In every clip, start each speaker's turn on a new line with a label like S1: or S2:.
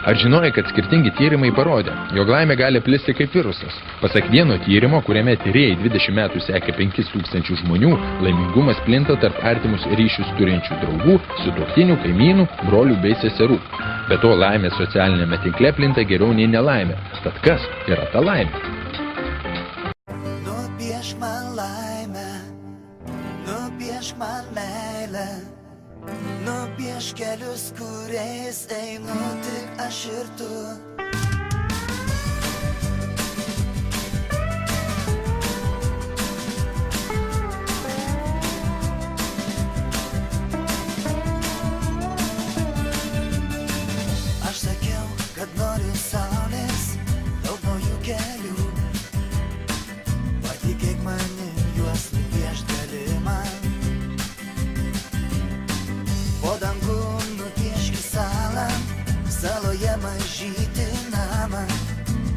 S1: Ar žinojai, kad skirtingi tyrimai parodė, jog laimė gali plisti kaip virusas? Pasak vieno tyrimo, kuriame tyrėjai 20 metų sekė 5000 žmonių, laimingumas plinta tarp artimus ryšius turinčių draugų, sutuoktinių, kaimynų, brolių bei seserų. Be to, laimė socialinėme tinkle plinta geriau nei nelaimė. Tad kas yra ta laimė?
S2: Nupiešk man laimę, nupiešk man meilę, nupiešk kelius, kuriais einu tik aš ir tu. Aš sakiau, kad noriu saulės, daug naujų kelių. Patikėk manim, juos nupiešt gali man. Po dangum nupieški salą, saloje mažytį namą,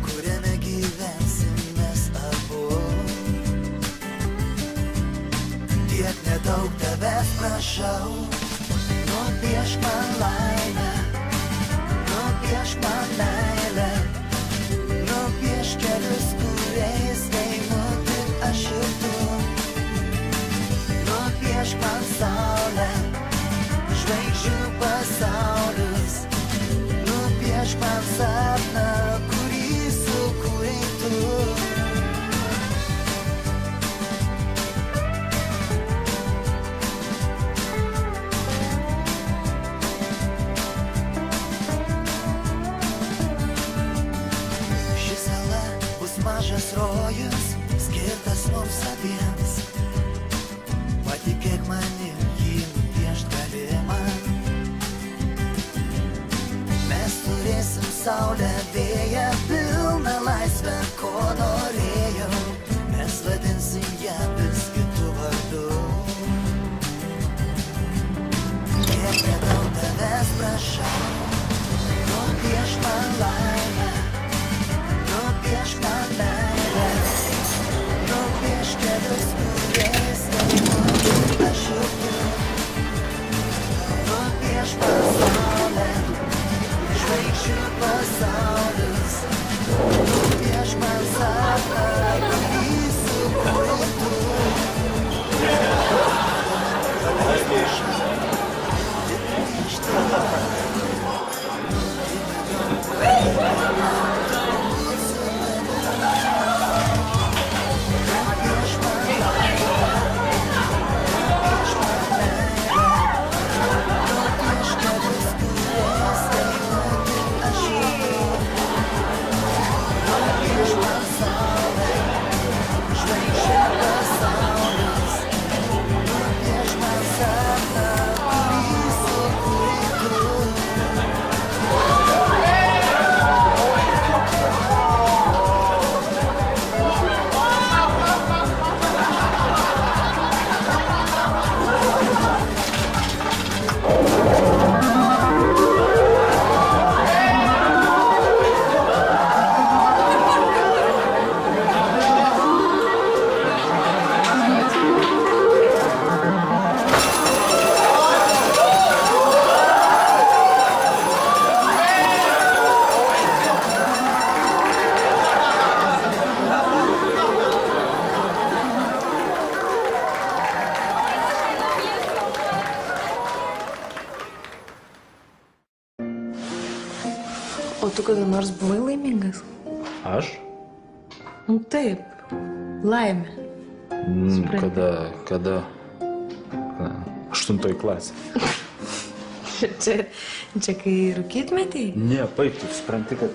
S2: kuriame gyvensim mes abu. Tiek nedaug tavęs prašau, nupiešk man laimę, nupiešk man meilę, nupiešk kelius, kuriais einu tik aš ir tu. Nupiešk man saulę, žvaigždžių pasaulius, nupiešk man sapną, kurį sukūrei tu. Ši sala bus mažas rojus, skirtas mums abiems. Patikėk manim, jį nupiešt gali man. Mes turėsim saulę, vėją, pilną laisvę, ko norėjau. Mes vadinsim ją vis kitų vardų. Kiek nedaug tavęs prašau, nupiešk man laimę, nupiešk man meilę, nupiešk kelius, kuriais einu tik aš ir tu. Nupiešk man saulę, žvaigždžių pasaulius, nupiešk man sapną, kurį sukūrei tu.
S3: O tu kada nors buvai laimingas?
S4: Aš?
S3: Nu taip, laimė.
S4: Kada? 8 klasė.
S3: Čia kai rūkytmetį?
S4: Ne, baig, tu supranti, kad,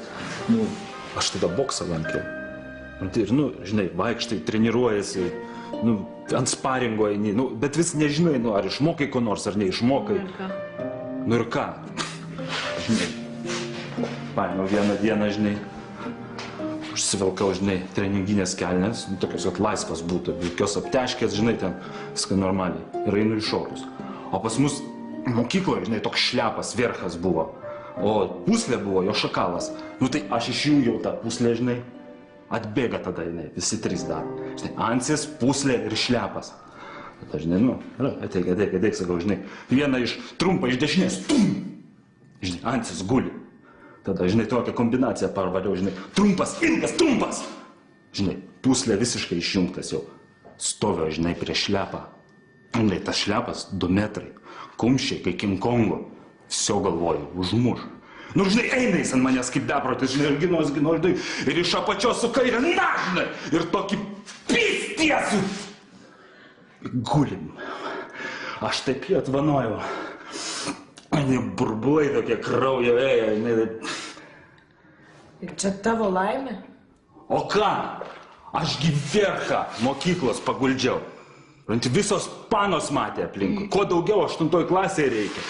S4: aš tada boksą lankiau. Ir, žinai, vaikštai, treniruojasi, ant sparingo eini, bet vis nežinai, ar išmokai ko nors, ar neišmokai. Ir ką? Žinai, paėmiau vieną dieną, žinai, užsivelkau, žinai, treninginės kelnes, tokios, kad laisvas būtų, jokios apteškės, žinai, ten viską normaliai. Ir einu į šokius. O pas mus mokykloje, žinai, toks šlepas, verchas buvo. O puslė buvo jo šakalas. Tai aš išjungiau tą puslę, žinai, atbėga tada, žinai, visi trys daro. Žinai, ansis, puslė ir šlepas. Tai, žinai, ateik, sakau, žinai, vieną iš trumpą iš dešinės, tum! Žinai, ansis guli. Tada, žinai, tokią kombinaciją parvariau, žinai, trumpas, ilgas, trumpas. Žinai, puslė visiškai išjungtas jau. Stovio, žinai, prie šlepą. Žinai, tas šlepas 2 metrai. Kumščiai, kai King Kongo. Visio galvoju, užmuš. Nu, žinai, eina jis ant manęs kaip beprotis, žinai, ir ginos, žinai, ir iš apačios su kairė, na, žinai, ir tokį pistiesų. Gulim. Aš taip jį atvanojau. Burbulai tokie kraujo ėjo, žinai.
S3: Ir čia tavo laimė?
S4: O ką? Ašgi verchą mokyklos paguldžiau. Visos panos matė aplinkui. Kuo daugiau 8 klasėje reikia.